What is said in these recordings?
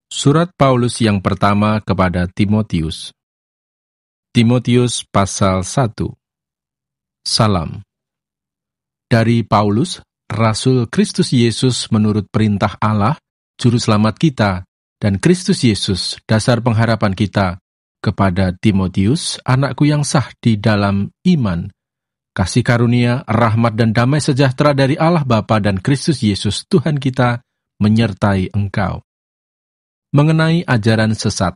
Surat Paulus yang pertama kepada Timotius. Timotius pasal 1. Salam. Dari Paulus, Rasul Kristus Yesus menurut perintah Allah, Juru Selamat kita, dan Kristus Yesus, dasar pengharapan kita, kepada Timotius, anakku yang sah di dalam iman. Kasih karunia, rahmat dan damai sejahtera dari Allah Bapa dan Kristus Yesus, Tuhan kita, menyertai engkau. Mengenai ajaran sesat.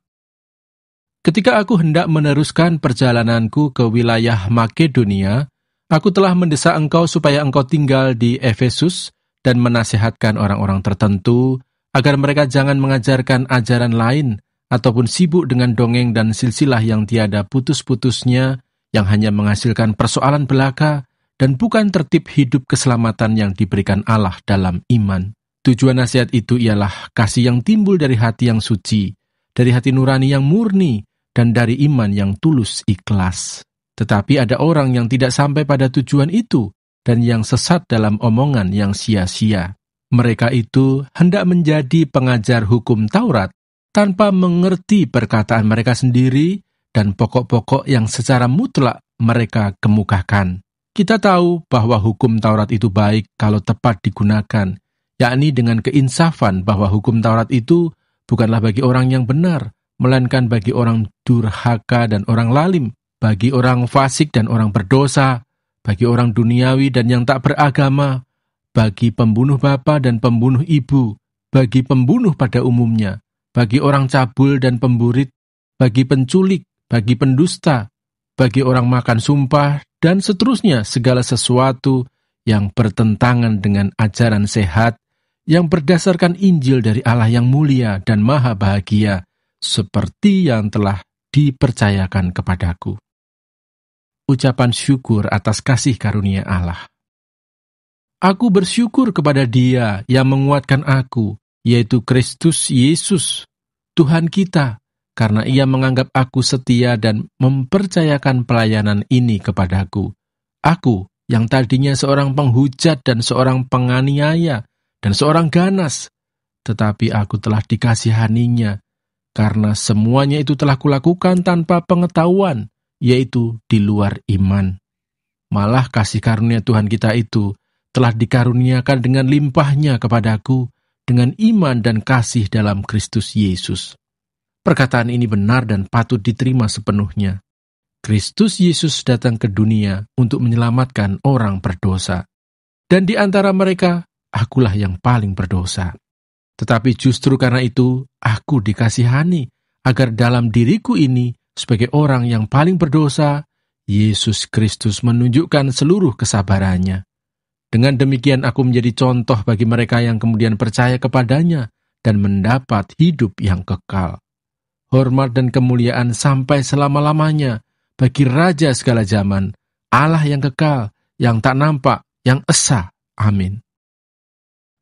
Ketika aku hendak meneruskan perjalananku ke wilayah Makedonia, aku telah mendesak engkau supaya engkau tinggal di Efesus dan menasihatkan orang-orang tertentu agar mereka jangan mengajarkan ajaran lain ataupun sibuk dengan dongeng dan silsilah yang tiada putus-putusnya, yang hanya menghasilkan persoalan belaka dan bukan tertib hidup keselamatan yang diberikan Allah dalam iman. Tujuan nasihat itu ialah kasih yang timbul dari hati yang suci, dari hati nurani yang murni, dan dari iman yang tulus ikhlas. Tetapi ada orang yang tidak sampai pada tujuan itu, dan yang sesat dalam omongan yang sia-sia. Mereka itu hendak menjadi pengajar hukum Taurat, tanpa mengerti perkataan mereka sendiri, dan pokok-pokok yang secara mutlak mereka kemukakan. Kita tahu bahwa hukum Taurat itu baik kalau tepat digunakan, yakni dengan keinsafan bahwa hukum Taurat itu bukanlah bagi orang yang benar, melainkan bagi orang durhaka dan orang lalim, bagi orang fasik dan orang berdosa, bagi orang duniawi dan yang tak beragama, bagi pembunuh bapa dan pembunuh ibu, bagi pembunuh pada umumnya, bagi orang cabul dan pemburit, bagi penculik, bagi pendusta, bagi orang makan sumpah, dan seterusnya segala sesuatu yang bertentangan dengan ajaran sehat, yang berdasarkan Injil dari Allah yang mulia dan maha bahagia, seperti yang telah dipercayakan kepadaku. Ucapan syukur atas kasih karunia Allah. Aku bersyukur kepada Dia yang menguatkan aku, yaitu Kristus Yesus, Tuhan kita, karena Ia menganggap aku setia dan mempercayakan pelayanan ini kepadaku. Aku, yang tadinya seorang penghujat dan seorang penganiaya, dan seorang ganas, tetapi aku telah dikasihaninya, karena semuanya itu telah kulakukan tanpa pengetahuan, yaitu di luar iman. Malah kasih karunia Tuhan kita itu telah dikaruniakan dengan limpahnya kepadaku, dengan iman dan kasih dalam Kristus Yesus. Perkataan ini benar dan patut diterima sepenuhnya. Kristus Yesus datang ke dunia untuk menyelamatkan orang berdosa. Dan di antara mereka, akulah yang paling berdosa. Tetapi justru karena itu, aku dikasihani, agar dalam diriku ini, sebagai orang yang paling berdosa, Yesus Kristus menunjukkan seluruh kesabarannya. Dengan demikian aku menjadi contoh bagi mereka yang kemudian percaya kepadanya dan mendapat hidup yang kekal. Hormat dan kemuliaan sampai selama-lamanya bagi Raja segala zaman, Allah yang kekal, yang tak nampak, yang esa. Amin.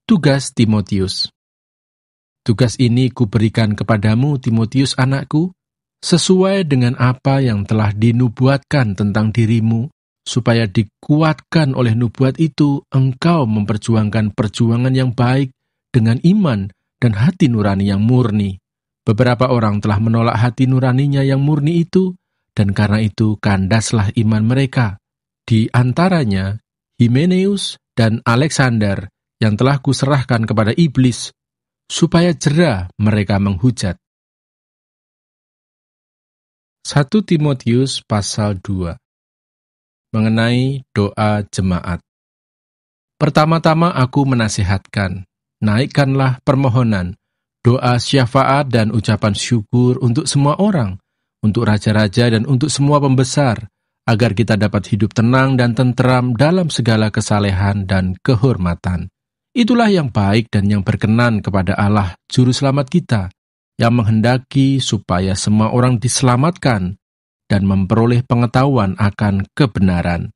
Tugas Timotius. Tugas ini kuberikan kepadamu, Timotius anakku, sesuai dengan apa yang telah dinubuatkan tentang dirimu, supaya dikuatkan oleh nubuat itu, engkau memperjuangkan perjuangan yang baik dengan iman dan hati nurani yang murni. Beberapa orang telah menolak hati nuraninya yang murni itu, dan karena itu kandaslah iman mereka. Di antaranya, Himeneus dan Alexander, yang telah kuserahkan kepada iblis, supaya jera mereka menghujat. 1 Timotius pasal 2. Mengenai doa jemaat. Pertama-tama aku menasihatkan, naikkanlah permohonan, doa syafaat dan ucapan syukur untuk semua orang, untuk raja-raja dan untuk semua pembesar, agar kita dapat hidup tenang dan tenteram dalam segala kesalehan dan kehormatan. Itulah yang baik dan yang berkenan kepada Allah, Juru Selamat kita, yang menghendaki supaya semua orang diselamatkan dan memperoleh pengetahuan akan kebenaran.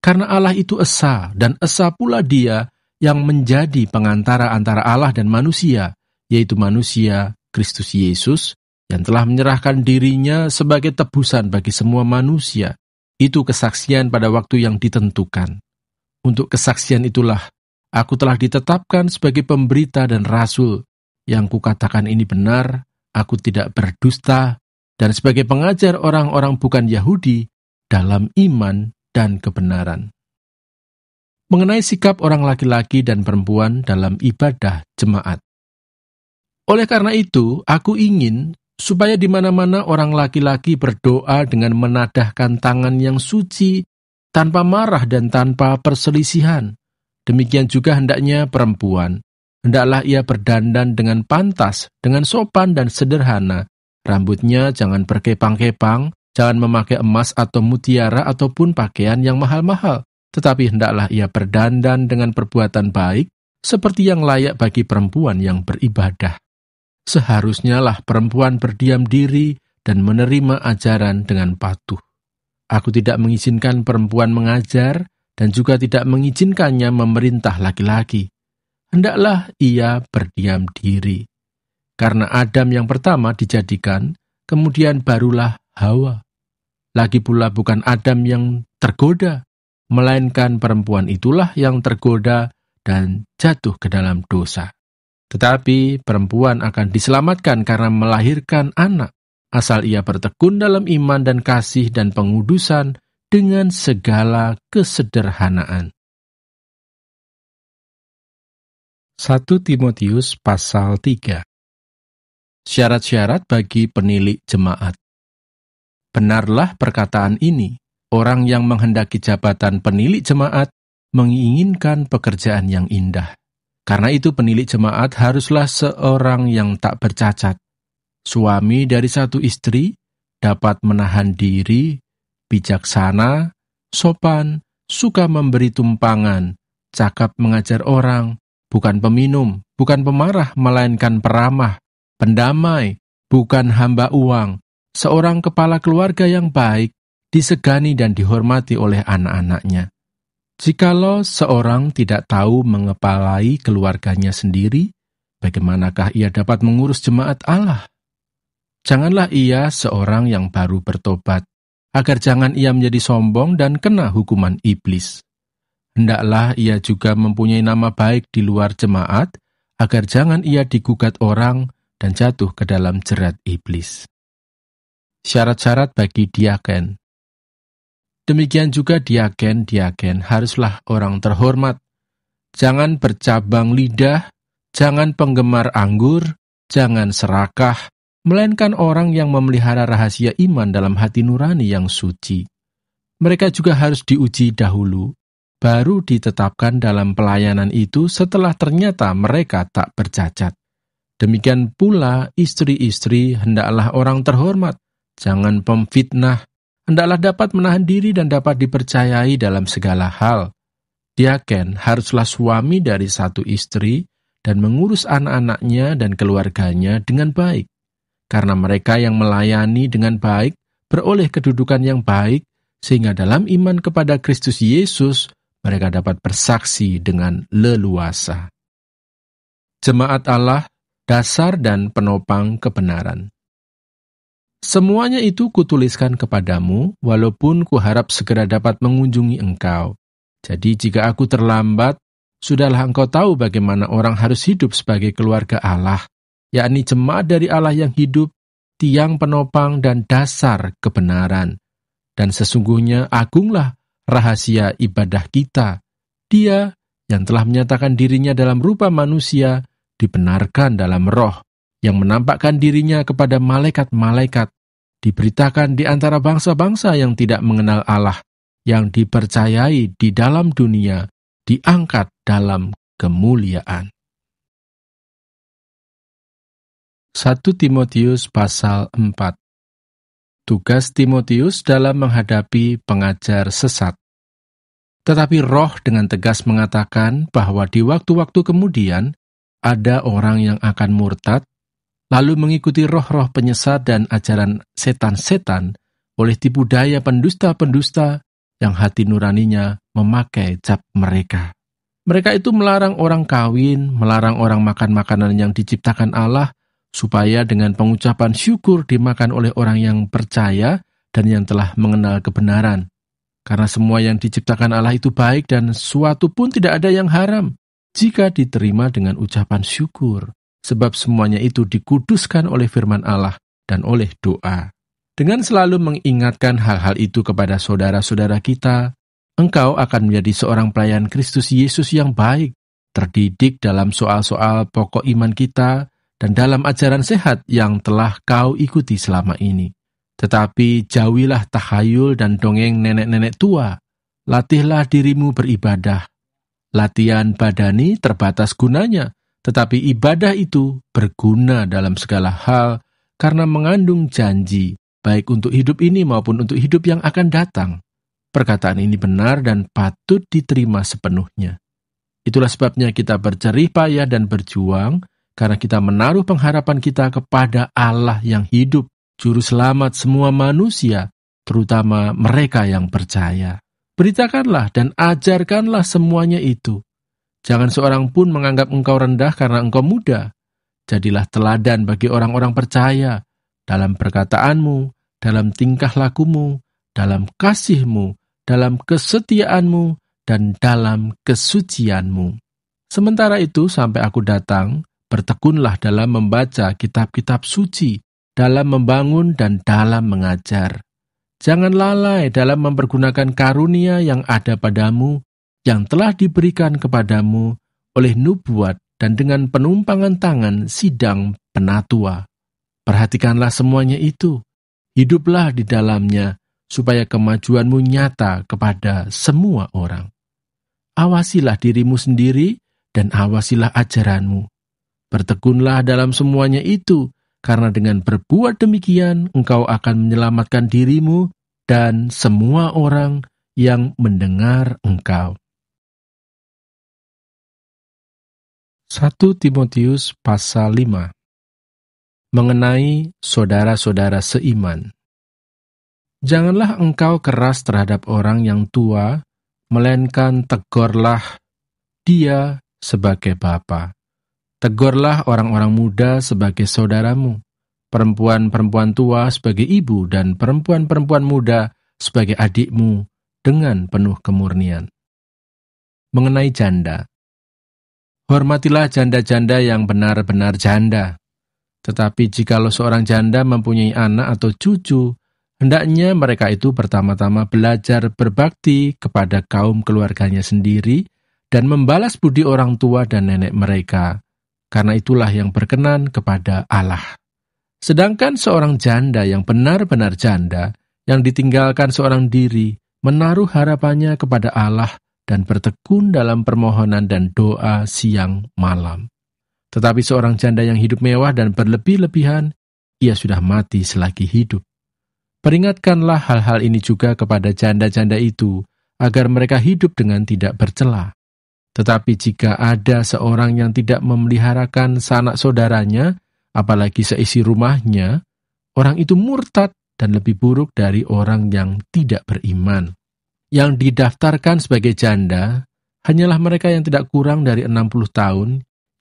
Karena Allah itu esa, dan esa pula Dia yang menjadi pengantara antara Allah dan manusia, yaitu manusia Kristus Yesus, yang telah menyerahkan dirinya sebagai tebusan bagi semua manusia. Itu kesaksian pada waktu yang ditentukan. Untuk kesaksian itulah, aku telah ditetapkan sebagai pemberita dan rasul, yang kukatakan ini benar, aku tidak berdusta, dan sebagai pengajar orang-orang bukan Yahudi dalam iman dan kebenaran. Mengenai sikap orang laki-laki dan perempuan dalam ibadah jemaat. Oleh karena itu, aku ingin supaya di mana-mana orang laki-laki berdoa dengan menadahkan tangan yang suci, tanpa marah dan tanpa perselisihan. Demikian juga hendaknya perempuan. Hendaklah ia berdandan dengan pantas, dengan sopan dan sederhana. Rambutnya jangan berkepang-kepang, jangan memakai emas atau mutiara ataupun pakaian yang mahal-mahal. Tetapi hendaklah ia berdandan dengan perbuatan baik, seperti yang layak bagi perempuan yang beribadah. Seharusnya lah perempuan berdiam diri dan menerima ajaran dengan patuh. Aku tidak mengizinkan perempuan mengajar dan juga tidak mengizinkannya memerintah laki-laki. Hendaklah ia berdiam diri. Karena Adam yang pertama dijadikan, kemudian barulah Hawa. Lagi pula bukan Adam yang tergoda, melainkan perempuan itulah yang tergoda dan jatuh ke dalam dosa. Tetapi perempuan akan diselamatkan karena melahirkan anak, asal ia bertekun dalam iman dan kasih dan pengudusan dengan segala kesederhanaan. 1 Timotius pasal 3. Syarat-syarat bagi penilik jemaat. Benarlah perkataan ini, orang yang menghendaki jabatan penilik jemaat menginginkan pekerjaan yang indah. Karena itu penilik jemaat haruslah seorang yang tak bercacat, suami dari satu istri, dapat menahan diri, bijaksana, sopan, suka memberi tumpangan, cakap mengajar orang, bukan peminum, bukan pemarah, melainkan peramah, pendamai, bukan hamba uang, seorang kepala keluarga yang baik, disegani dan dihormati oleh anak-anaknya. Jikalau seorang tidak tahu mengepalai keluarganya sendiri, bagaimanakah ia dapat mengurus jemaat Allah? Janganlah ia seorang yang baru bertobat, agar jangan ia menjadi sombong dan kena hukuman iblis. Hendaklah ia juga mempunyai nama baik di luar jemaat, agar jangan ia digugat orang dan jatuh ke dalam jerat iblis. Syarat-syarat bagi diaken. Demikian juga diaken haruslah orang terhormat. Jangan bercabang lidah, jangan penggemar anggur, jangan serakah, melainkan orang yang memelihara rahasia iman dalam hati nurani yang suci. Mereka juga harus diuji dahulu, baru ditetapkan dalam pelayanan itu setelah ternyata mereka tak bercacat. Demikian pula istri-istri hendaklah orang terhormat, jangan pemfitnah, hendaklah dapat menahan diri dan dapat dipercayai dalam segala hal. Diaken haruslah suami dari satu istri dan mengurus anak-anaknya dan keluarganya dengan baik. Karena mereka yang melayani dengan baik beroleh kedudukan yang baik, sehingga dalam iman kepada Kristus Yesus, mereka dapat bersaksi dengan leluasa. Jemaat Allah, dasar dan penopang kebenaran. Semuanya itu kutuliskan kepadamu, walaupun kuharap segera dapat mengunjungi engkau. Jadi jika aku terlambat, sudahlah engkau tahu bagaimana orang harus hidup sebagai keluarga Allah, yakni jemaat dari Allah yang hidup, tiang penopang dan dasar kebenaran. Dan sesungguhnya agunglah rahasia ibadah kita. Dia yang telah menyatakan dirinya dalam rupa manusia, dibenarkan dalam roh, yang menampakkan dirinya kepada malaikat-malaikat, diberitakan di antara bangsa-bangsa yang tidak mengenal Allah, yang dipercayai di dalam dunia, diangkat dalam kemuliaan. 1 Timotius pasal 4. Tugas Timotius dalam menghadapi pengajar sesat. Tetapi Roh dengan tegas mengatakan bahwa di waktu-waktu kemudian ada orang yang akan murtad, lalu mengikuti roh-roh penyesat dan ajaran setan-setan oleh tipu daya pendusta-pendusta yang hati nuraninya memakai cap mereka. Mereka itu melarang orang kawin, melarang orang makan makanan yang diciptakan Allah, supaya dengan pengucapan syukur dimakan oleh orang yang percaya dan yang telah mengenal kebenaran. Karena semua yang diciptakan Allah itu baik dan suatu pun tidak ada yang haram, jika diterima dengan ucapan syukur. sebab semuanya itu dikuduskan oleh firman Allah dan oleh doa. Dengan selalu mengingatkan hal-hal itu kepada saudara-saudara kita, engkau akan menjadi seorang pelayan Kristus Yesus yang baik, terdidik dalam soal-soal pokok iman kita, dan dalam ajaran sehat yang telah kau ikuti selama ini. Tetapi jauhilah tahayul dan dongeng nenek-nenek tua. Latihlah dirimu beribadah. Latihan badani terbatas gunanya, tetapi ibadah itu berguna dalam segala hal karena mengandung janji, baik untuk hidup ini maupun untuk hidup yang akan datang. Perkataan ini benar dan patut diterima sepenuhnya. Itulah sebabnya kita berjerih payah dan berjuang, karena kita menaruh pengharapan kita kepada Allah yang hidup, Juru Selamat semua manusia, terutama mereka yang percaya. Beritakanlah dan ajarkanlah semuanya itu. Jangan seorang pun menganggap engkau rendah karena engkau muda. Jadilah teladan bagi orang-orang percaya, dalam perkataanmu, dalam tingkah lakumu, dalam kasihmu, dalam kesetiaanmu, dan dalam kesucianmu. Sementara itu, sampai aku datang, bertekunlah dalam membaca kitab-kitab suci, dalam membangun dan dalam mengajar. Jangan lalai dalam mempergunakan karunia yang ada padamu, yang telah diberikan kepadamu oleh nubuat dan dengan penumpangan tangan sidang penatua. Perhatikanlah semuanya itu. Hiduplah di dalamnya, supaya kemajuanmu nyata kepada semua orang. Awasilah dirimu sendiri dan awasilah ajaranmu. Bertekunlah dalam semuanya itu, karena dengan berbuat demikian engkau akan menyelamatkan dirimu dan semua orang yang mendengar engkau. 1 Timotius pasal 5. Mengenai saudara-saudara seiman. Janganlah engkau keras terhadap orang yang tua, melainkan tegurlah dia sebagai bapa. Tegurlah orang-orang muda sebagai saudaramu, perempuan-perempuan tua sebagai ibu, dan perempuan-perempuan muda sebagai adikmu dengan penuh kemurnian. Mengenai janda. Hormatilah janda-janda yang benar-benar janda. Tetapi jikalau seorang janda mempunyai anak atau cucu, hendaknya mereka itu pertama-tama belajar berbakti kepada kaum keluarganya sendiri dan membalas budi orang tua dan nenek mereka, karena itulah yang berkenan kepada Allah. Sedangkan seorang janda yang benar-benar janda, yang ditinggalkan seorang diri, menaruh harapannya kepada Allah dan bertekun dalam permohonan dan doa siang malam. Tetapi seorang janda yang hidup mewah dan berlebih-lebihan, ia sudah mati selagi hidup. Peringatkanlah hal-hal ini juga kepada janda-janda itu, agar mereka hidup dengan tidak bercela. Tetapi jika ada seorang yang tidak memeliharakan sanak saudaranya, apalagi seisi rumahnya, orang itu murtad dan lebih buruk dari orang yang tidak beriman. Yang didaftarkan sebagai janda, hanyalah mereka yang tidak kurang dari 60 tahun,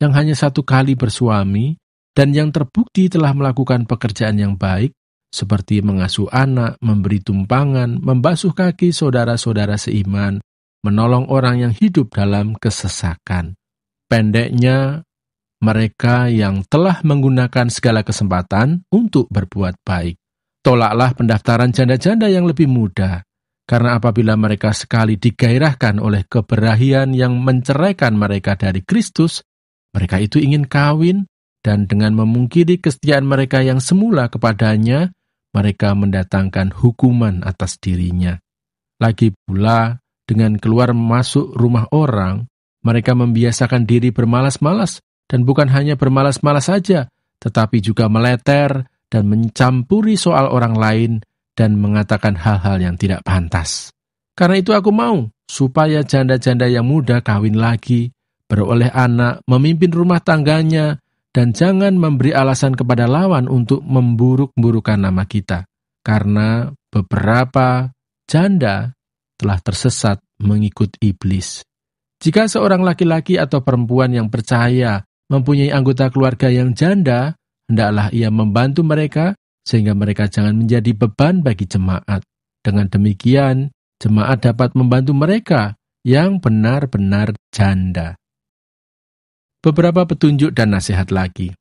yang hanya satu kali bersuami, dan yang terbukti telah melakukan pekerjaan yang baik, seperti mengasuh anak, memberi tumpangan, membasuh kaki saudara-saudara seiman, menolong orang yang hidup dalam kesesakan. Pendeknya, mereka yang telah menggunakan segala kesempatan untuk berbuat baik. Tolaklah pendaftaran janda-janda yang lebih muda, karena apabila mereka sekali digairahkan oleh keberahian yang menceraikan mereka dari Kristus, mereka itu ingin kawin, dan dengan memungkiri kesetiaan mereka yang semula kepadanya, mereka mendatangkan hukuman atas dirinya. Lagi pula, dengan keluar masuk rumah orang, mereka membiasakan diri bermalas-malas, dan bukan hanya bermalas-malas saja, tetapi juga meleter dan mencampuri soal orang lain, dan mengatakan hal-hal yang tidak pantas. Karena itu aku mau, supaya janda-janda yang muda kawin lagi, beroleh anak, memimpin rumah tangganya, dan jangan memberi alasan kepada lawan untuk memburuk-burukan nama kita. Karena beberapa janda telah tersesat mengikut iblis. Jika seorang laki-laki atau perempuan yang percaya mempunyai anggota keluarga yang janda, hendaklah ia membantu mereka, sehingga mereka jangan menjadi beban bagi jemaat. Dengan demikian, jemaat dapat membantu mereka yang benar-benar janda. Beberapa petunjuk dan nasihat lagi.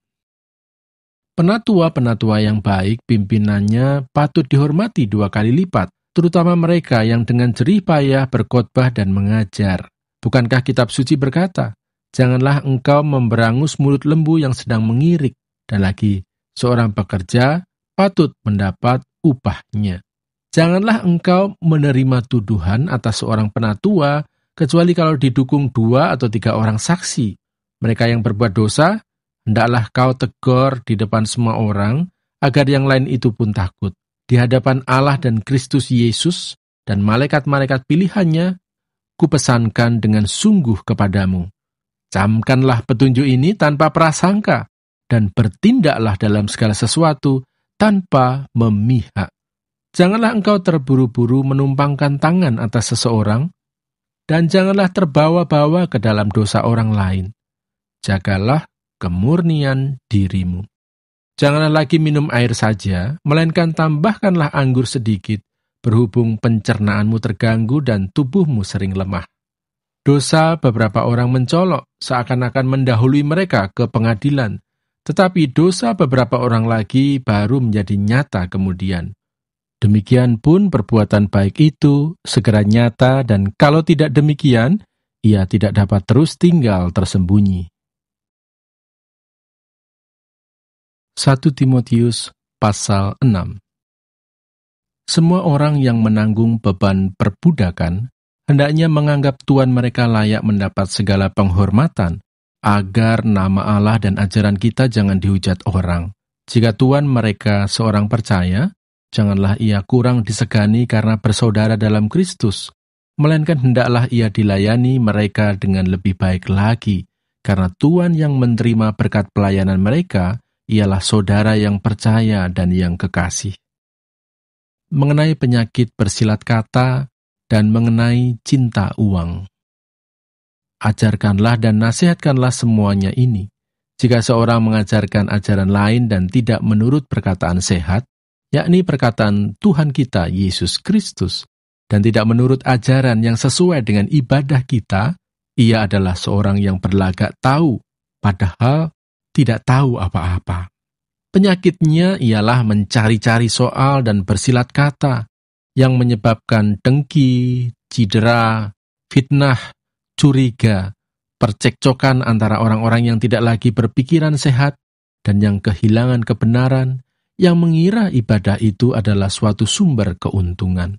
Penatua-penatua yang baik, pimpinannya patut dihormati 2 kali lipat, terutama mereka yang dengan jerih payah berkhotbah dan mengajar. Bukankah kitab suci berkata, "Janganlah engkau memberangus mulut lembu yang sedang mengirik," dan lagi, "Seorang pekerja patut mendapat upahnya." Janganlah engkau menerima tuduhan atas seorang penatua, kecuali kalau didukung 2 atau 3 orang saksi. Mereka yang berbuat dosa, hendaklah kau tegur di depan semua orang, agar yang lain itu pun takut. Di hadapan Allah dan Kristus Yesus dan malaikat-malaikat pilihannya, kupesankan dengan sungguh kepadamu. Camkanlah petunjuk ini tanpa prasangka, dan bertindaklah dalam segala sesuatu tanpa memihak. Janganlah engkau terburu-buru menumpangkan tangan atas seseorang, dan janganlah terbawa-bawa ke dalam dosa orang lain. Jagalah kemurnian dirimu. Janganlah lagi minum air saja, melainkan tambahkanlah anggur sedikit, berhubung pencernaanmu terganggu dan tubuhmu sering lemah. Dosa beberapa orang mencolok, seakan-akan mendahului mereka ke pengadilan, tetapi dosa beberapa orang lagi baru menjadi nyata kemudian. Demikian pun perbuatan baik itu segera nyata, dan kalau tidak demikian, ia tidak dapat terus tinggal tersembunyi. 1 Timotius pasal 6. Semua orang yang menanggung beban perbudakan hendaknya menganggap tuan mereka layak mendapat segala penghormatan, agar nama Allah dan ajaran kita jangan dihujat orang. Jika tuan mereka seorang percaya, janganlah ia kurang disegani karena bersaudara dalam Kristus, melainkan hendaklah ia dilayani mereka dengan lebih baik lagi, karena Tuhan yang menerima berkat pelayanan mereka ialah saudara yang percaya dan yang kekasih. Mengenai penyakit bersilat kata dan mengenai cinta uang, ajarkanlah dan nasihatkanlah semuanya ini. Jika seorang mengajarkan ajaran lain dan tidak menurut perkataan sehat, yakni perkataan Tuhan kita Yesus Kristus, dan tidak menurut ajaran yang sesuai dengan ibadah kita, ia adalah seorang yang berlagak tahu, padahal tidak tahu apa-apa. Penyakitnya ialah mencari-cari soal dan bersilat kata, yang menyebabkan dengki, cedera, fitnah, curiga, percekcokan antara orang-orang yang tidak lagi berpikiran sehat dan yang kehilangan kebenaran, yang mengira ibadah itu adalah suatu sumber keuntungan.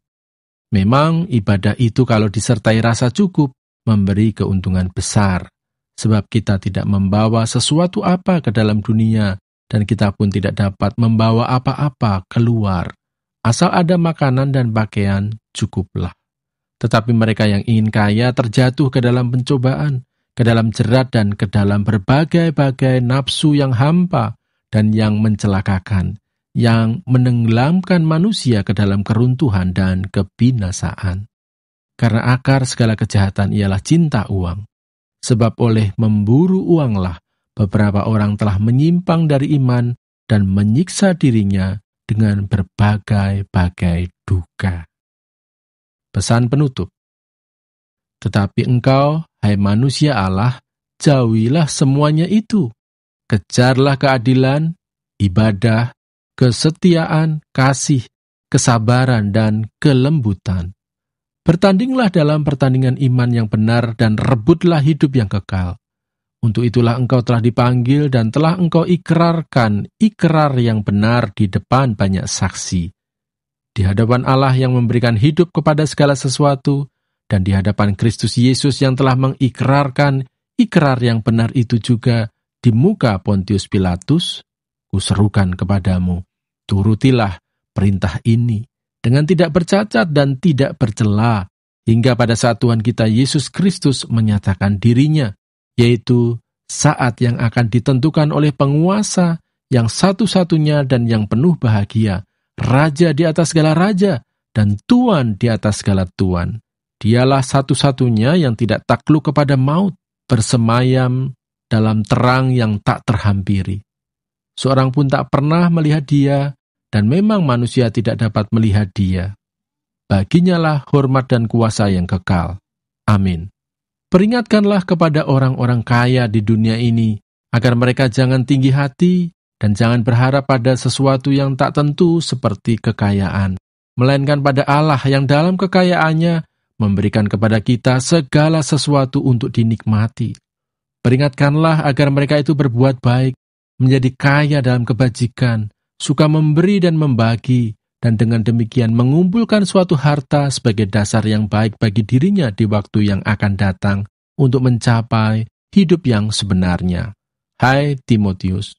Memang ibadah itu kalau disertai rasa cukup, memberi keuntungan besar, sebab kita tidak membawa sesuatu apa ke dalam dunia, dan kita pun tidak dapat membawa apa-apa keluar. Asal ada makanan dan pakaian, cukuplah. Tetapi mereka yang ingin kaya terjatuh ke dalam pencobaan, ke dalam jerat dan ke dalam berbagai-bagai nafsu yang hampa dan yang mencelakakan, yang menenggelamkan manusia ke dalam keruntuhan dan kebinasaan. Karena akar segala kejahatan ialah cinta uang. Sebab oleh memburu uanglah beberapa orang telah menyimpang dari iman dan menyiksa dirinya dengan berbagai-bagai duka. Pesan penutup. Tetapi engkau, hai manusia Allah, jauhilah semuanya itu. Kejarlah keadilan, ibadah, kesetiaan, kasih, kesabaran, dan kelembutan. Bertandinglah dalam pertandingan iman yang benar dan rebutlah hidup yang kekal. Untuk itulah engkau telah dipanggil dan telah engkau ikrarkan ikrar yang benar di depan banyak saksi. Di hadapan Allah yang memberikan hidup kepada segala sesuatu, dan di hadapan Kristus Yesus yang telah mengikrarkan ikrar yang benar itu juga di muka Pontius Pilatus, kuserukan kepadamu, turutilah perintah ini dengan tidak bercacat dan tidak bercela, hingga pada saat Tuhan kita Yesus Kristus menyatakan dirinya, yaitu saat yang akan ditentukan oleh penguasa yang satu-satunya dan yang penuh bahagia, Raja di atas segala raja, dan Tuan di atas segala tuan. Dialah satu-satunya yang tidak takluk kepada maut, bersemayam dalam terang yang tak terhampiri. Seorang pun tak pernah melihat dia, dan memang manusia tidak dapat melihat dia. Baginya lah hormat dan kuasa yang kekal. Amin. Peringatkanlah kepada orang-orang kaya di dunia ini, agar mereka jangan tinggi hati, Dan jangan berharap pada sesuatu yang tak tentu seperti kekayaan, melainkan pada Allah yang dalam kekayaannya memberikan kepada kita segala sesuatu untuk dinikmati. Peringatkanlah agar mereka itu berbuat baik, menjadi kaya dalam kebajikan, suka memberi dan membagi, dan dengan demikian mengumpulkan suatu harta sebagai dasar yang baik bagi dirinya di waktu yang akan datang untuk mencapai hidup yang sebenarnya. Hai Timotius,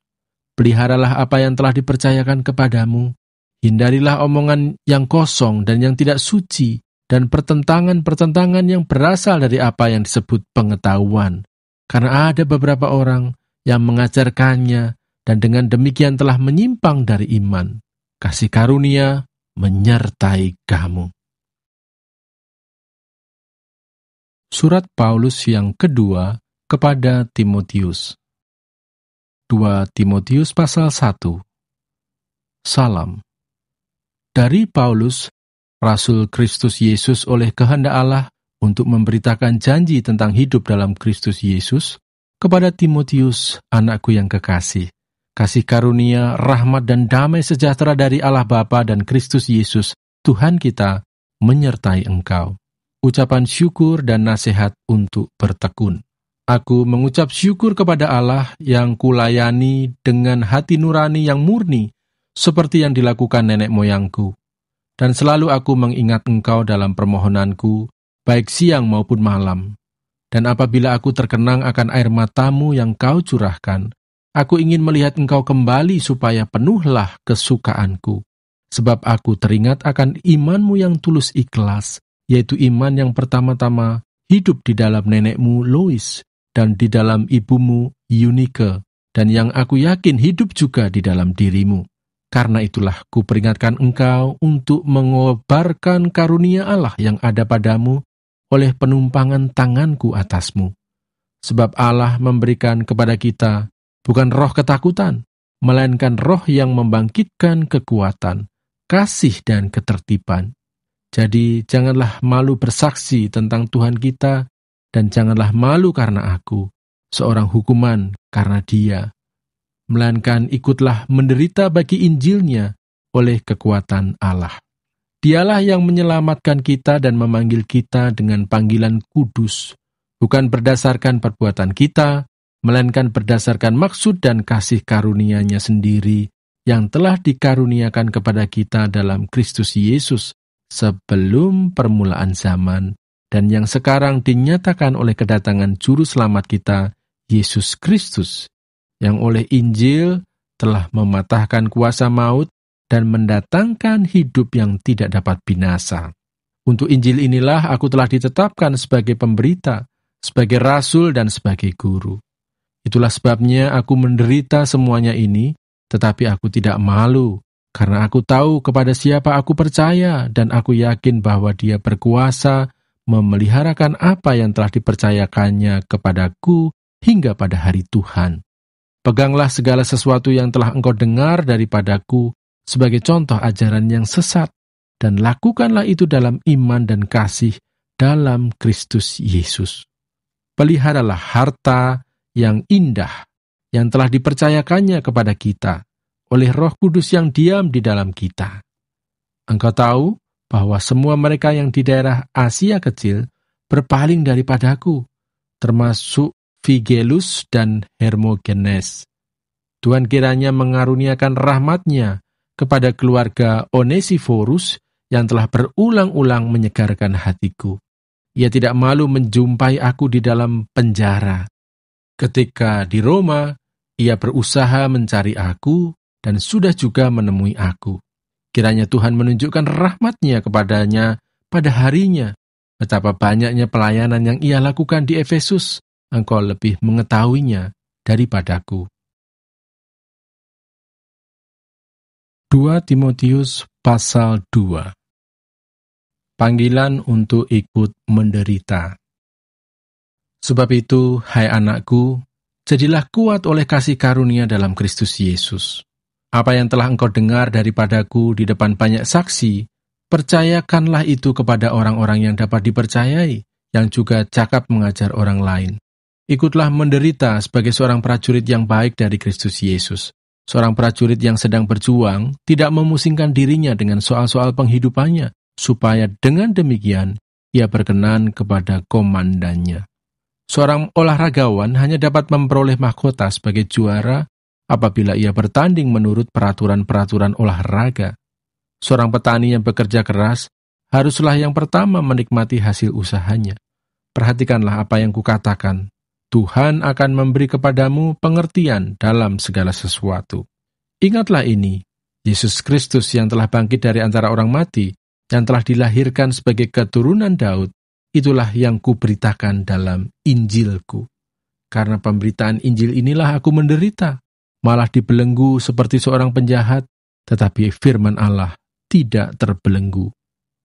peliharalah apa yang telah dipercayakan kepadamu. Hindarilah omongan yang kosong dan yang tidak suci, dan pertentangan-pertentangan yang berasal dari apa yang disebut pengetahuan. Karena ada beberapa orang yang mengajarkannya, dan dengan demikian telah menyimpang dari iman. Kasih karunia menyertai kamu. Surat Paulus yang kedua kepada Timotius. 2 Timotius pasal 1. Salam. Dari Paulus, Rasul Kristus Yesus oleh kehendak Allah untuk memberitakan janji tentang hidup dalam Kristus Yesus, kepada Timotius, anakku yang kekasih. Kasih karunia, rahmat dan damai sejahtera dari Allah Bapa dan Kristus Yesus, Tuhan kita, menyertai engkau. Ucapan syukur dan nasihat untuk bertekun. Aku mengucap syukur kepada Allah yang kulayani dengan hati nurani yang murni, seperti yang dilakukan nenek moyangku. Dan selalu aku mengingat engkau dalam permohonanku, baik siang maupun malam. Dan apabila aku terkenang akan air matamu yang kau curahkan, aku ingin melihat engkau kembali supaya penuhlah kesukaanku. Sebab aku teringat akan imanmu yang tulus ikhlas, yaitu iman yang pertama-tama hidup di dalam nenekmu Lois, dan di dalam ibumu Eunike, dan yang aku yakin hidup juga di dalam dirimu. Karena itulah kuperingatkan engkau untuk mengobarkan karunia Allah yang ada padamu oleh penumpangan tanganku atasmu. Sebab Allah memberikan kepada kita bukan roh ketakutan, melainkan roh yang membangkitkan kekuatan, kasih dan ketertiban. Jadi janganlah malu bersaksi tentang Tuhan kita, dan janganlah malu karena aku, seorang hukuman karena Dia. Melainkan ikutlah menderita bagi Injilnya oleh kekuatan Allah. Dialah yang menyelamatkan kita dan memanggil kita dengan panggilan kudus, bukan berdasarkan perbuatan kita, melainkan berdasarkan maksud dan kasih karunia-Nya sendiri yang telah dikaruniakan kepada kita dalam Kristus Yesus sebelum permulaan zaman, dan yang sekarang dinyatakan oleh kedatangan Juru Selamat kita, Yesus Kristus, yang oleh Injil telah mematahkan kuasa maut dan mendatangkan hidup yang tidak dapat binasa. Untuk Injil inilah aku telah ditetapkan sebagai pemberita, sebagai rasul dan sebagai guru. Itulah sebabnya aku menderita semuanya ini, tetapi aku tidak malu, karena aku tahu kepada siapa aku percaya, dan aku yakin bahwa Dia berkuasa memeliharakan apa yang telah dipercayakannya kepadaku hingga pada hari Tuhan. Peganglah segala sesuatu yang telah engkau dengar daripadaku sebagai contoh ajaran yang sesat, dan lakukanlah itu dalam iman dan kasih dalam Kristus Yesus. Peliharalah harta yang indah yang telah dipercayakannya kepada kita oleh Roh Kudus yang diam di dalam kita. Engkau tahu bahwa semua mereka yang di daerah Asia Kecil berpaling daripadaku, termasuk Figelus dan Hermogenes. Tuhan kiranya mengaruniakan rahmat-Nya kepada keluarga Onesiforus yang telah berulang-ulang menyegarkan hatiku. Ia tidak malu menjumpai aku di dalam penjara. Ketika di Roma, ia berusaha mencari aku dan sudah juga menemui aku. Kiranya Tuhan menunjukkan rahmat-Nya kepadanya pada harinya. Betapa banyaknya pelayanan yang ia lakukan di Efesus, engkau lebih mengetahuinya daripadaku. 2 Timotius pasal 2. Panggilan untuk ikut menderita. Sebab itu, hai anakku, jadilah kuat oleh kasih karunia dalam Kristus Yesus. Apa yang telah engkau dengar daripadaku di depan banyak saksi, percayakanlah itu kepada orang-orang yang dapat dipercayai, yang juga cakap mengajar orang lain. Ikutlah menderita sebagai seorang prajurit yang baik dari Kristus Yesus, Seorang prajurit yang sedang berjuang tidak memusingkan dirinya dengan soal-soal penghidupannya, supaya dengan demikian ia berkenan kepada komandannya. Seorang olahragawan hanya dapat memperoleh mahkota sebagai juara apabila ia bertanding menurut peraturan-peraturan olahraga. Seorang petani yang bekerja keras haruslah yang pertama menikmati hasil usahanya. Perhatikanlah apa yang kukatakan. Tuhan akan memberi kepadamu pengertian dalam segala sesuatu. Ingatlah ini, Yesus Kristus yang telah bangkit dari antara orang mati, yang telah dilahirkan sebagai keturunan Daud, itulah yang kuberitakan dalam Injilku. Karena pemberitaan Injil inilah aku menderita, malah dibelenggu seperti seorang penjahat, tetapi firman Allah tidak terbelenggu.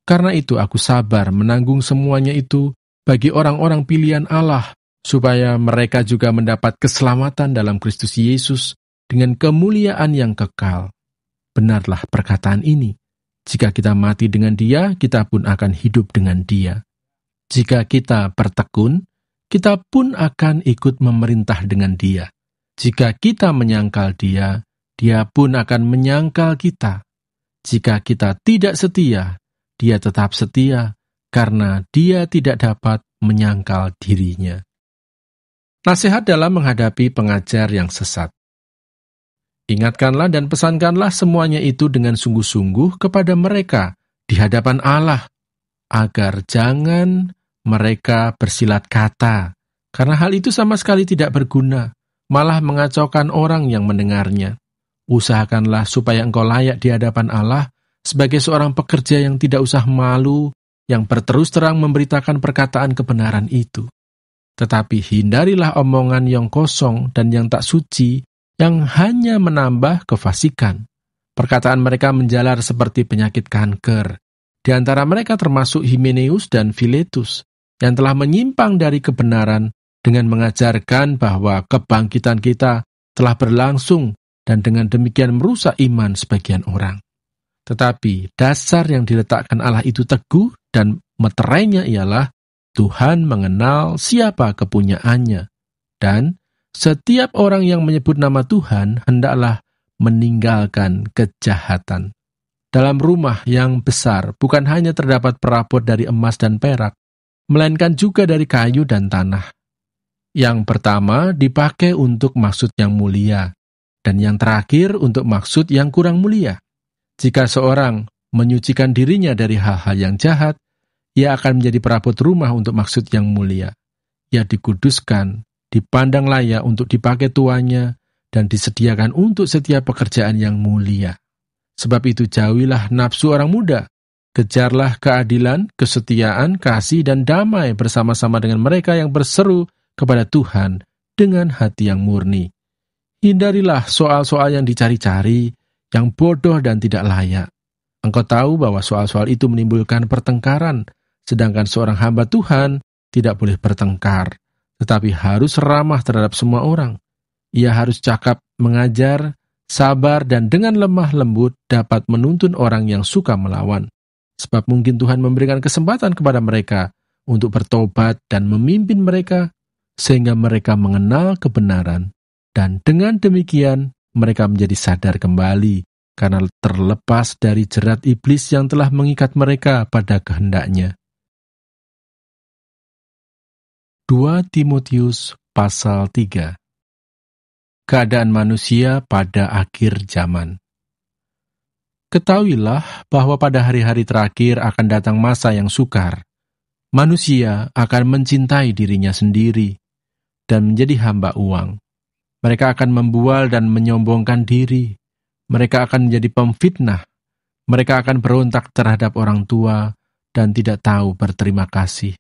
Karena itu aku sabar menanggung semuanya itu bagi orang-orang pilihan Allah, supaya mereka juga mendapat keselamatan dalam Kristus Yesus dengan kemuliaan yang kekal. Benarlah perkataan ini. Jika kita mati dengan Dia, kita pun akan hidup dengan Dia. Jika kita bertekun, kita pun akan ikut memerintah dengan Dia. Jika kita menyangkal Dia, Dia pun akan menyangkal kita. Jika kita tidak setia, Dia tetap setia, karena Dia tidak dapat menyangkal dirinya. Nasihat dalam menghadapi pengajar yang sesat. Ingatkanlah dan pesankanlah semuanya itu dengan sungguh-sungguh kepada mereka di hadapan Allah, agar jangan mereka bersilat kata, karena hal itu sama sekali tidak berguna, malah mengacaukan orang yang mendengarnya. Usahakanlah supaya engkau layak di hadapan Allah sebagai seorang pekerja yang tidak usah malu, yang berterus terang memberitakan perkataan kebenaran itu. Tetapi hindarilah omongan yang kosong dan yang tak suci, yang hanya menambah kefasikan. Perkataan mereka menjalar seperti penyakit kanker. Di antara mereka termasuk Himeneus dan Filetus, yang telah menyimpang dari kebenaran dengan mengajarkan bahwa kebangkitan kita telah berlangsung dan dengan demikian merusak iman sebagian orang. Tetapi dasar yang diletakkan Allah itu teguh dan meterainya ialah Tuhan mengenal siapa kepunyaannya, dan setiap orang yang menyebut nama Tuhan hendaklah meninggalkan kejahatan. Dalam rumah yang besar bukan hanya terdapat perabot dari emas dan perak, melainkan juga dari kayu dan tanah. Yang pertama dipakai untuk maksud yang mulia, dan yang terakhir untuk maksud yang kurang mulia. Jika seorang menyucikan dirinya dari hal-hal yang jahat, ia akan menjadi perabot rumah untuk maksud yang mulia. Ia dikuduskan, dipandang layak untuk dipakai tuannya, dan disediakan untuk setiap pekerjaan yang mulia. Sebab itu jauhilah nafsu orang muda, kejarlah keadilan, kesetiaan, kasih, dan damai bersama-sama dengan mereka yang berseru kepada Tuhan dengan hati yang murni. Hindarilah soal-soal yang dicari-cari, yang bodoh dan tidak layak. Engkau tahu bahwa soal-soal itu menimbulkan pertengkaran, sedangkan seorang hamba Tuhan tidak boleh bertengkar, tetapi harus ramah terhadap semua orang. Ia harus cakap, mengajar, sabar, dan dengan lemah lembut dapat menuntun orang yang suka melawan. Sebab mungkin Tuhan memberikan kesempatan kepada mereka untuk bertobat dan memimpin mereka, sehingga mereka mengenal kebenaran. Dan dengan demikian, mereka menjadi sadar kembali, karena terlepas dari jerat iblis yang telah mengikat mereka pada kehendaknya. 2 Timotius pasal 3. Keadaan manusia pada akhir zaman. Ketahuilah bahwa pada hari-hari terakhir akan datang masa yang sukar. Manusia akan mencintai dirinya sendiri dan menjadi hamba uang. Mereka akan membual dan menyombongkan diri. Mereka akan menjadi pemfitnah. Mereka akan berontak terhadap orang tua dan tidak tahu berterima kasih.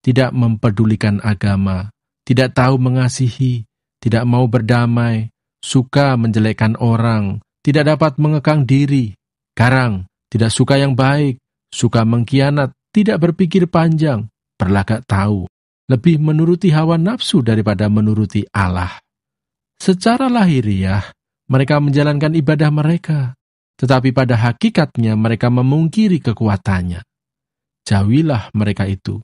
Tidak mempedulikan agama, tidak tahu mengasihi, tidak mau berdamai, suka menjelekkan orang, tidak dapat mengekang diri, garang, tidak suka yang baik, suka mengkhianat, tidak berpikir panjang, berlagak tahu, lebih menuruti hawa nafsu daripada menuruti Allah. Secara lahiriah, mereka menjalankan ibadah mereka, tetapi pada hakikatnya mereka memungkiri kekuatannya. Jauhilah mereka itu.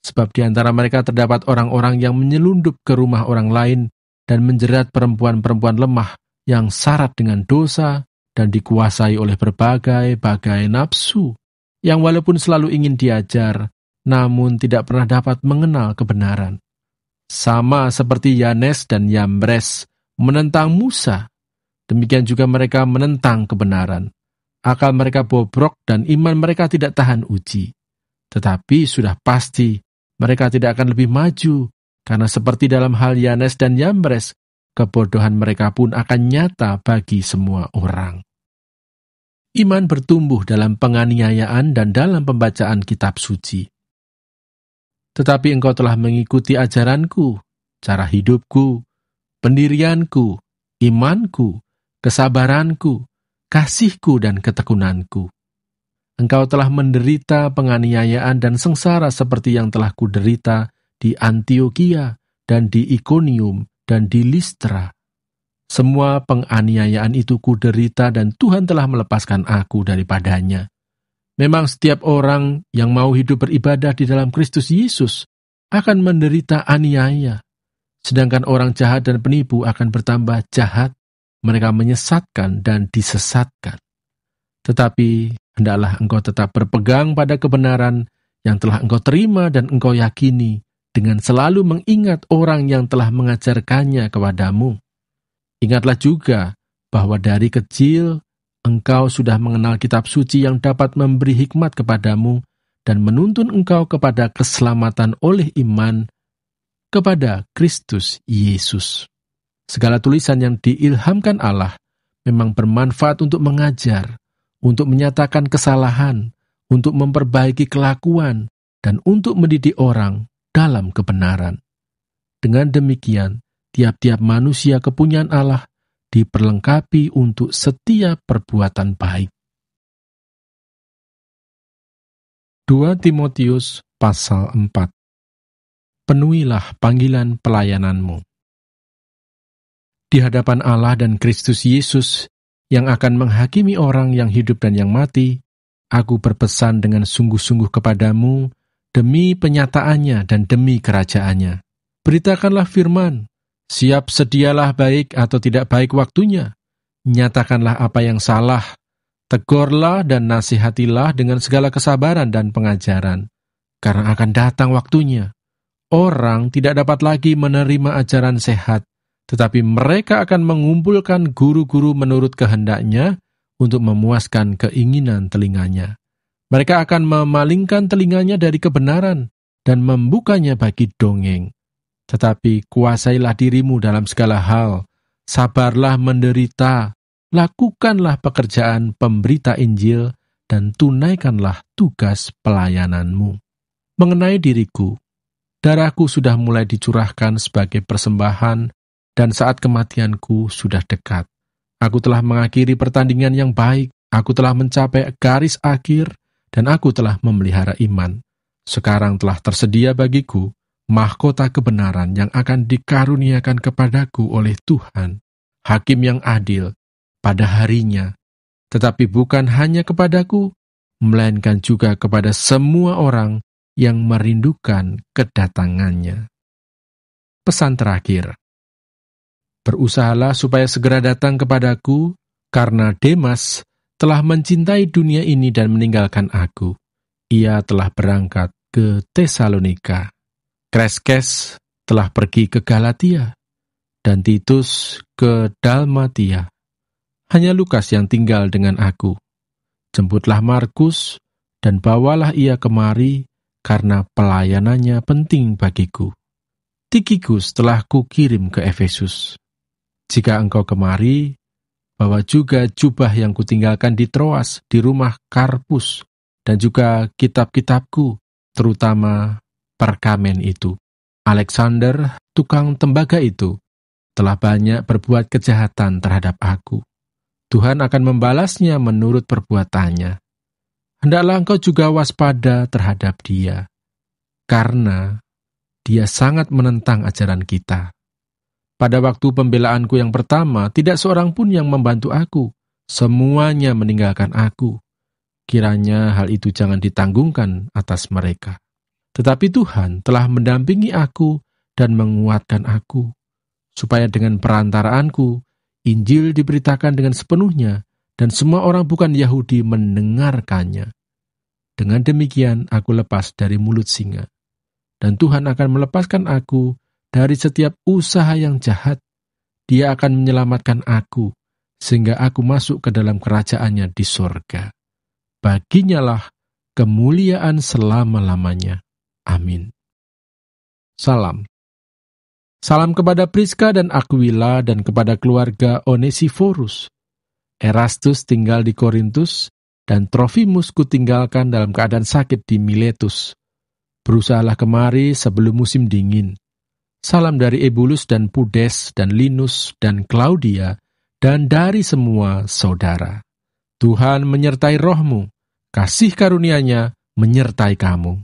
Sebab di antara mereka terdapat orang-orang yang menyelundup ke rumah orang lain dan menjerat perempuan-perempuan lemah yang syarat dengan dosa dan dikuasai oleh berbagai-bagai nafsu, yang walaupun selalu ingin diajar, namun tidak pernah dapat mengenal kebenaran. Sama seperti Yanes dan Yambres menentang Musa, demikian juga mereka menentang kebenaran. Akal mereka bobrok dan iman mereka tidak tahan uji. Tetapi sudah pasti mereka tidak akan lebih maju, karena seperti dalam hal Yanes dan Yambres, kebodohan mereka pun akan nyata bagi semua orang. Iman bertumbuh dalam penganiayaan dan dalam pembacaan kitab suci. Tetapi engkau telah mengikuti ajaranku, cara hidupku, pendirianku, imanku, kesabaranku, kasihku dan ketekunanku. Engkau telah menderita penganiayaan dan sengsara seperti yang telah kuderita di Antiokhia dan di Ikonium dan di Listra. Semua penganiayaan itu kuderita dan Tuhan telah melepaskan aku daripadanya. Memang setiap orang yang mau hidup beribadah di dalam Kristus Yesus akan menderita aniaya. Sedangkan orang jahat dan penipu akan bertambah jahat. Mereka menyesatkan dan disesatkan. Tetapi hendaklah engkau tetap berpegang pada kebenaran yang telah engkau terima dan engkau yakini, dengan selalu mengingat orang yang telah mengajarkannya kepadamu. Ingatlah juga bahwa dari kecil engkau sudah mengenal kitab suci yang dapat memberi hikmat kepadamu dan menuntun engkau kepada keselamatan oleh iman kepada Kristus Yesus. Segala tulisan yang diilhamkan Allah memang bermanfaat untuk mengajar, untuk menyatakan kesalahan, untuk memperbaiki kelakuan, dan untuk mendidik orang dalam kebenaran. Dengan demikian, tiap-tiap manusia kepunyaan Allah diperlengkapi untuk setiap perbuatan baik. 2 Timotius pasal 4. Penuhilah panggilan pelayananmu. Di hadapan Allah dan Kristus Yesus yang akan menghakimi orang yang hidup dan yang mati, aku berpesan dengan sungguh-sungguh kepadamu demi penyataannya dan demi kerajaannya. Beritakanlah firman, siap sedialah baik atau tidak baik waktunya. Nyatakanlah apa yang salah, tegurlah dan nasihatilah dengan segala kesabaran dan pengajaran, karena akan datang waktunya. Orang tidak dapat lagi menerima ajaran sehat, tetapi mereka akan mengumpulkan guru-guru menurut kehendaknya untuk memuaskan keinginan telinganya. Mereka akan memalingkan telinganya dari kebenaran dan membukanya bagi dongeng. Tetapi kuasailah dirimu dalam segala hal, sabarlah menderita, lakukanlah pekerjaan pemberita Injil, dan tunaikanlah tugas pelayananmu. Mengenai diriku, darahku sudah mulai dicurahkan sebagai persembahan, dan saat kematianku sudah dekat. Aku telah mengakhiri pertandingan yang baik, aku telah mencapai garis akhir, dan aku telah memelihara iman. Sekarang telah tersedia bagiku mahkota kebenaran yang akan dikaruniakan kepadaku oleh Tuhan, Hakim yang adil, pada harinya, tetapi bukan hanya kepadaku, melainkan juga kepada semua orang yang merindukan kedatangannya. Pesan terakhir. Berusahalah supaya segera datang kepadaku, karena Demas telah mencintai dunia ini dan meninggalkan aku. Ia telah berangkat ke Tesalonika. Kreskes telah pergi ke Galatia, dan Titus ke Dalmatia. Hanya Lukas yang tinggal dengan aku. Jemputlah Markus, dan bawalah ia kemari, karena pelayanannya penting bagiku. Tikikus telah kukirim ke Efesus. Jika engkau kemari, bawa juga jubah yang kutinggalkan di Troas, di rumah Karpus, dan juga kitab-kitabku, terutama perkamen itu. Alexander, tukang tembaga itu, telah banyak berbuat kejahatan terhadap aku. Tuhan akan membalasnya menurut perbuatannya. Hendaklah engkau juga waspada terhadap dia, karena dia sangat menentang ajaran kita. Pada waktu pembelaanku yang pertama, tidak seorang pun yang membantu aku. Semuanya meninggalkan aku. Kiranya hal itu jangan ditanggungkan atas mereka. Tetapi Tuhan telah mendampingi aku dan menguatkan aku, supaya dengan perantaraanku, Injil diberitakan dengan sepenuhnya, dan semua orang bukan Yahudi mendengarkannya. Dengan demikian aku lepas dari mulut singa. Dan Tuhan akan melepaskan aku dari setiap usaha yang jahat. Dia akan menyelamatkan aku, sehingga aku masuk ke dalam kerajaan-Nya di sorga. Baginyalah kemuliaan selama-lamanya. Amin. Salam. Salam kepada Priska dan Aquila dan kepada keluarga Onesiforus. Erastus tinggal di Korintus, dan Trofimus kutinggalkan dalam keadaan sakit di Miletus. Berusahalah kemari sebelum musim dingin. Salam dari Ebulus dan Pudes dan Linus dan Claudia, dan dari semua saudara. Tuhan menyertai rohmu, kasih karunia-Nya menyertai kamu.